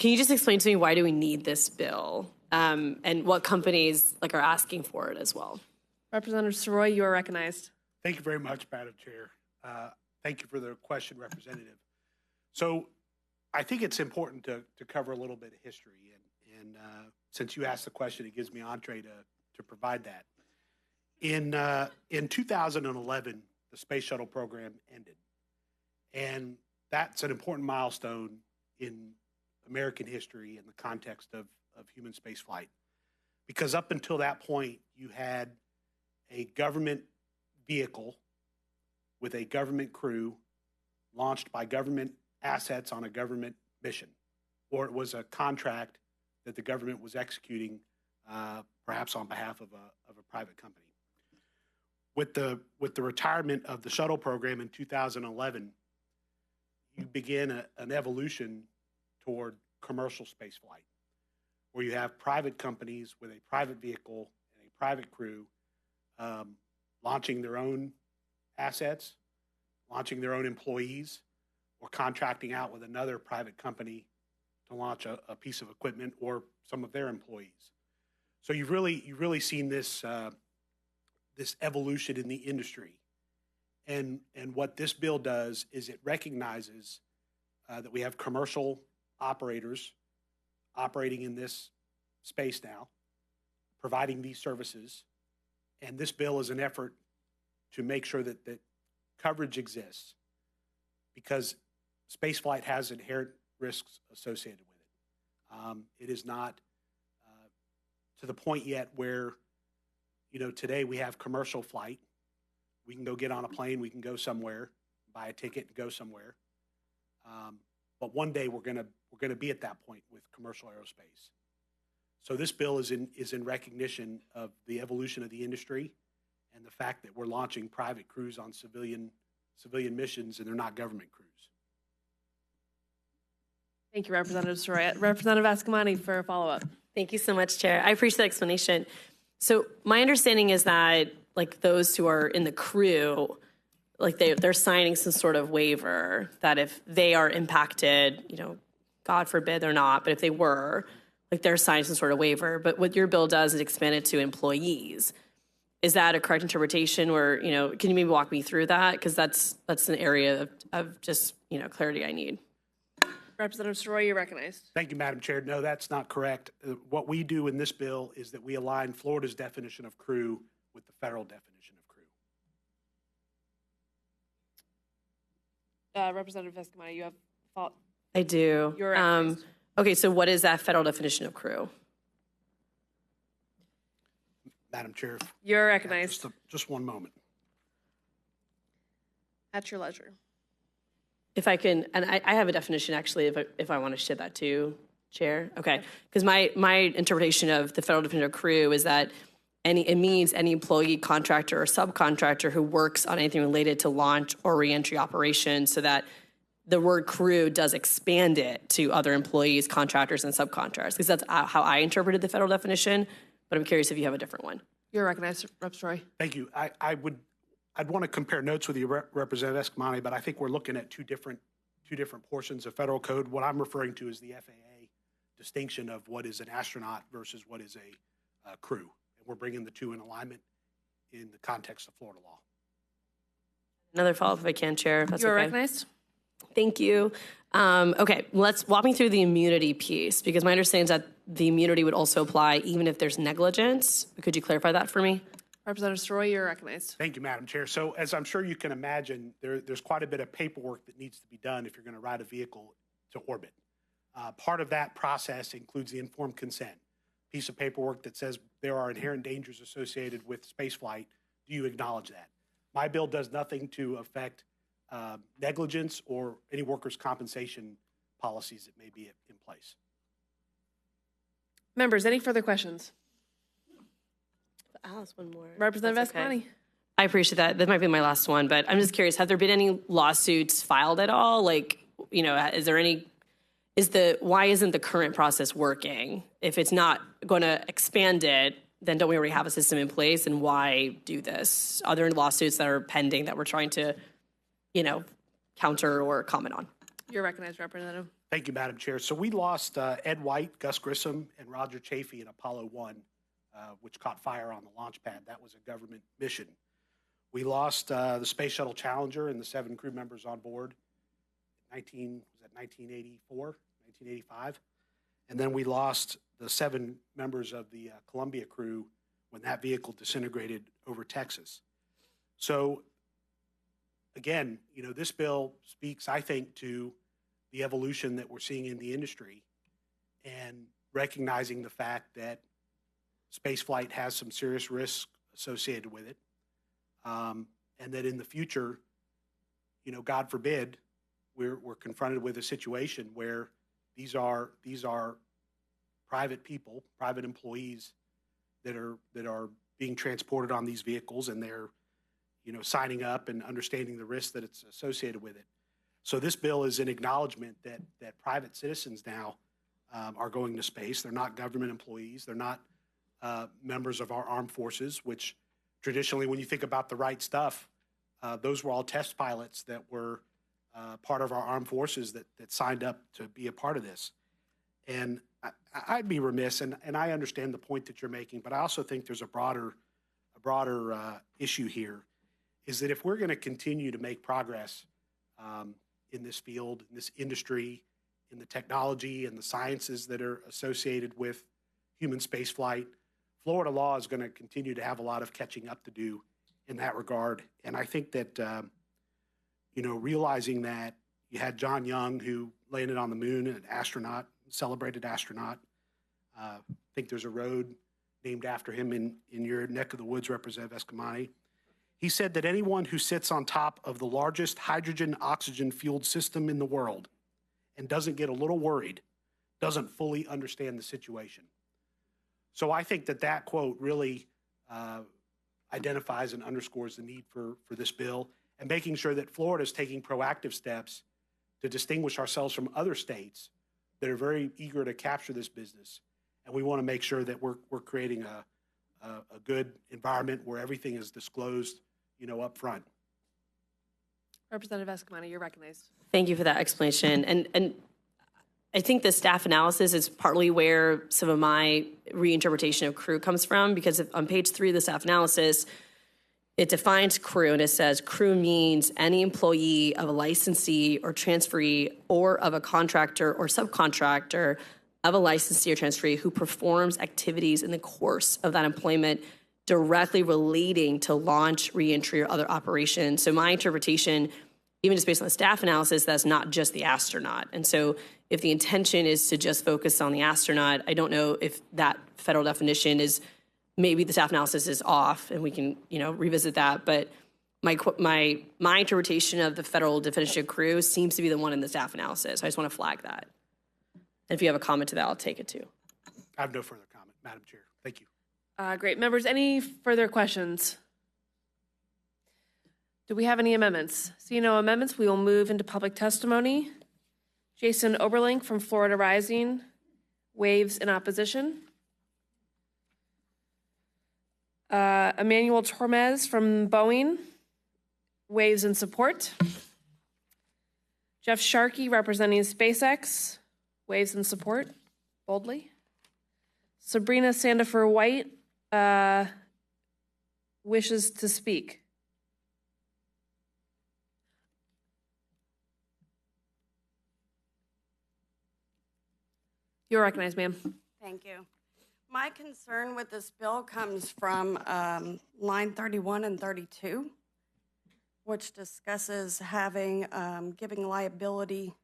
Can you just explain to me why do we need this bill, and what companies are asking for it as well? Representative Soroy, you are recognized. Thank you very much, Madam Chair. Thank you for the question, Representative. So I think it's important to cover a little bit of history. And since you asked the question, it gives me entree to provide that. In 2011, the Space Shuttle program ended. And that's an important milestone in American history in the context of human space flight. Because up until that point, you had a government vehicle with a government crew launched by government assets on a government mission, or it was a contract that the government was executing, perhaps on behalf of a private company. With the retirement of the shuttle program in 2011, you begin an evolution toward commercial space flight, where you have private companies with a private vehicle and a private crew launching their own assets, launching their own employees, or contracting out with another private company to launch a piece of equipment or some of their employees. So you've really seen this this evolution in the industry. And what this bill does is it recognizes that we have commercial operators operating in this space now, providing these services. And this bill is an effort to make sure that coverage exists, because spaceflight has inherent risks associated with it. It is not to the point yet where, today we have commercial flight. We can go get on a plane, we can go somewhere, buy a ticket and go somewhere. But one day we're gonna be at that point with commercial aerospace. So this bill is in recognition of the evolution of the industry and the fact that we're launching private crews on civilian missions, and they're not government crews. Thank you, Representative Soroy. Representative Eskamani for a follow-up. Thank you so much, Chair. I appreciate the explanation. So my understanding is that those who are in the crew, they're signing some sort of waiver that if they are impacted, God forbid they're not, but if they were, they're signing some sort of waiver. But what your bill does is expand it to employees. Is that a correct interpretation, or can you maybe walk me through that? Because that's an area of just clarity I need. Representative Soroy, you're recognized. Thank you, Madam Chair. No, that's not correct. What we do in this bill is that we align Florida's definition of crew with the federal definition of crew. Representative Eskamani, you have thought? I do. You're recognized. Okay, so what is that federal definition of crew? Madam Chair. You're recognized. Just one moment. At your leisure. If I can, and I have a definition actually, if I want to share that too, Chair. Okay, because my interpretation of the federal definition of crew is that it means any employee, contractor, or subcontractor who works on anything related to launch or reentry operations, so that the word crew does expand it to other employees, contractors, and subcontractors, because that's how I interpreted the federal definition. But I'm curious if you have a different one. You're recognized, Rep. Soroy. Thank you. I'd want to compare notes with you, Representative Eskamani, but I think we're looking at two different portions of federal code. What I'm referring to is the FAA distinction of what is an astronaut versus what is a crew. And we're bringing the two in alignment in the context of Florida law. Another follow-up if I can, Chair. If that's You're okay. recognized. Thank you. Okay, let's walk me through the immunity piece, because my understanding is that the immunity would also apply even if there's negligence. Could you clarify that for me? Representative Soroy, you're recognized. Thank you, Madam Chair. So as I'm sure you can imagine, there's quite a bit of paperwork that needs to be done if you're going to ride a vehicle to orbit. Part of that process includes the informed consent, piece of paperwork that says there are inherent dangers associated with spaceflight. Do you acknowledge that? My bill does nothing to affect negligence or any workers' compensation policies that may be in place. Members, any further questions? I'll ask one more. Representative Eskamani. I appreciate that. That might be my last one, but I'm just curious, have there been any lawsuits filed at all? Why isn't the current process working? If it's not going to expand it, then don't we already have a system in place? And why do this? Are there any lawsuits that are pending that we're trying to, counter or comment on? You're recognized, Representative. Thank you, Madam Chair. So we lost Ed White, Gus Grissom, and Roger Chafee in Apollo 1, which caught fire on the launch pad. That was a government mission. We lost the Space Shuttle Challenger and the 7 crew members on board. 1984, 1985. And then we lost the 7 members of the Columbia crew when that vehicle disintegrated over Texas. So again, this bill speaks, I think, to the evolution that we're seeing in the industry and recognizing the fact that spaceflight has some serious risks associated with it. And that in the future, God forbid, we're confronted with a situation where these are private people, private employees that are being transported on these vehicles, and they're signing up and understanding the risk that it's associated with it. So this bill is an acknowledgement that private citizens now are going to space. They're not government employees. They're not members of our armed forces, which traditionally, when you think about the right stuff, those were all test pilots that were part of our armed forces that signed up to be a part of this. And I'd be remiss, and I understand the point that you're making, but I also think there's a broader issue here, is that if we're going to continue to make progress in this field, in this industry, in the technology and the sciences that are associated with human spaceflight, Florida law is going to continue to have a lot of catching up to do in that regard. And I think that, realizing that you had John Young, who landed on the moon, an astronaut, celebrated astronaut. I think there's a road named after him in your neck of the woods, Representative Eskamani. He said that anyone who sits on top of the largest hydrogen-oxygen fueled system in the world and doesn't get a little worried doesn't fully understand the situation. So I think that quote really identifies and underscores the need for this bill, and making sure that Florida is taking proactive steps to distinguish ourselves from other states that are very eager to capture this business. And we want to make sure that we're creating a good environment where everything is disclosed, up front. Representative Eskamani, you're recognized. Thank you for that explanation. And I think the staff analysis is partly where some of my reinterpretation of crew comes from, because on page 3 of the staff analysis, it defines crew, and it says crew means any employee of a licensee or transferee or of a contractor or subcontractor of a licensee or transferee who performs activities in the course of that employment directly relating to launch, reentry, or other operations. So my interpretation, even just based on the staff analysis, that's not just the astronaut. And so if the intention is to just focus on the astronaut, I don't know if that federal definition is, maybe the staff analysis is off, and we can, revisit that. But my interpretation of the federal definition of crew seems to be the one in the staff analysis. I just want to flag that. And if you have a comment to that, I'll take it too. I have no further comment, Madam Chair. Thank you. Great. Members, any further questions? Do we have any amendments? Seeing no amendments, we will move into public testimony. Jason Oberlink from Florida Rising waves in opposition. Emmanuel Tormes from Boeing waves in support. Jeff Sharkey, representing SpaceX, waves in support boldly. Sabrina Sandifer White wishes to speak. You're recognized, ma'am. Thank you. My concern with this bill comes from line 31 and 32, which discusses giving liability,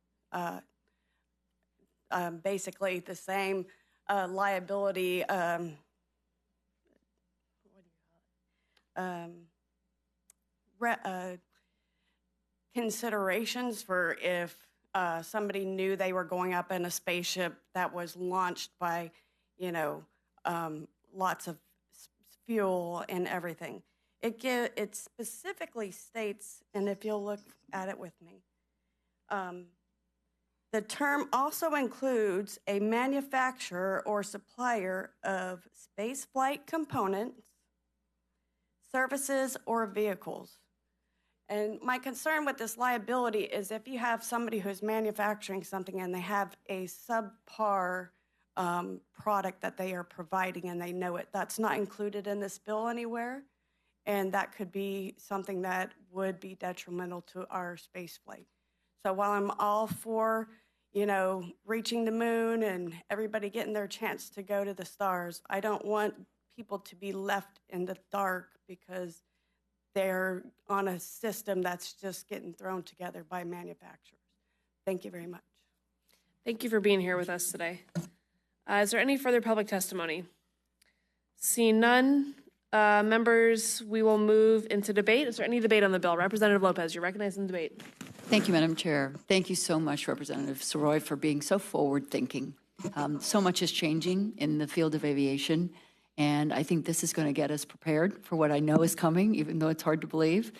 basically the same liability considerations for if somebody knew they were going up in a spaceship that was launched by, lots of fuel and everything. It specifically states, and if you'll look at it with me, the term also includes a manufacturer or supplier of spaceflight components, services, or vehicles. And my concern with this liability is if you have somebody who's manufacturing something and they have a subpar product that they are providing and they know it, that's not included in this bill anywhere. And that could be something that would be detrimental to our space flight. So while I'm all for, reaching the moon and everybody getting their chance to go to the stars, I don't want people to be left in the dark because they're on a system that's just getting thrown together by manufacturers. Thank you very much. Thank you for being here with us today. Is there any further public testimony? Seeing none, members, we will move into debate. Is there any debate on the bill? Representative Lopez, you're recognized in debate. Thank you, Madam Chair. Thank you so much, Representative Soroy, for being so forward-thinking. So much is changing in the field of aviation, and I think this is going to get us prepared for what I know is coming, even though it's hard to believe.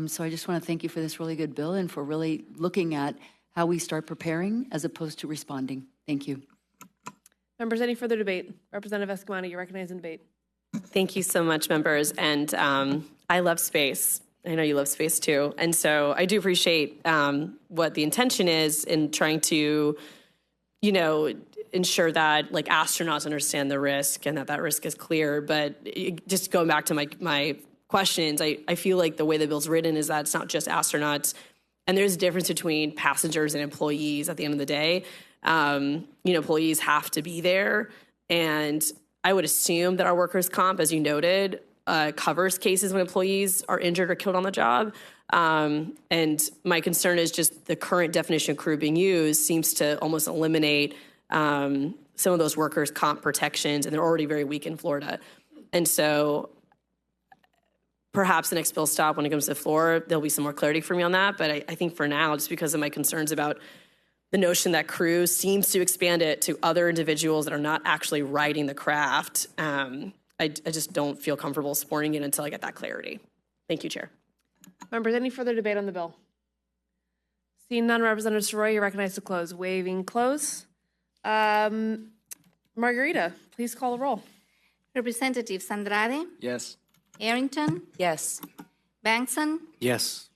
So I just want to thank you for this really good bill and for really looking at how we start preparing as opposed to responding. Thank you. Members, any further debate? Representative Eskamani, you're recognized in debate. Thank you so much, members. And I love space. I know you love space too. And so I do appreciate what the intention is in trying to, ensure that like astronauts understand the risk and that risk is clear. But just going back to my questions, I feel like the way the bill's written is that it's not just astronauts. And there's a difference between passengers and employees at the end of the day. Employees have to be there. And I would assume that our workers' comp, as you noted, covers cases when employees are injured or killed on the job. And my concern is just the current definition of crew being used seems to almost eliminate some of those workers' comp protections, and they're already very weak in Florida. And so perhaps the next bill stop when it comes to the floor, there'll be some more clarity for me on that. But I think for now, just because of my concerns about the notion that crew seems to expand it to other individuals that are not actually riding the craft, I just don't feel comfortable supporting it until I get that clarity. Thank you, Chair. Members, any further debate on the bill? Seeing none, Representative Soroy, you're recognized to close. Waiving close. Margarita, please call the roll. Representatives Andrade, Yes. Arrington, Yes. Bankson, Yes.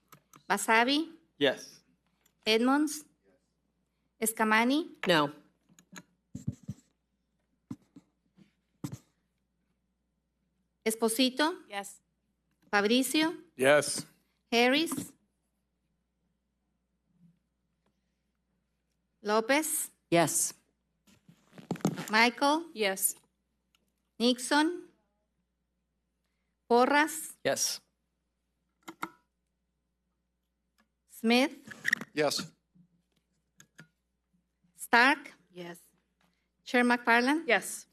Basavi, Yes. Edmonds, Eskamani, No. Esposito, Yes. Fabricio, Yes. Harris, Lopez, Yes. Michael, Yes. Nixon, Porras, Yes. Smith, Yes. Stark. Yes. Chair McFarland. Yes.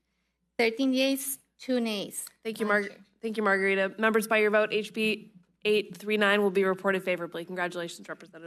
13 yeas, 2 nays. Thank you, Margarita. Members, by your vote, HB 839 will be reported favorably. Congratulations, Representative.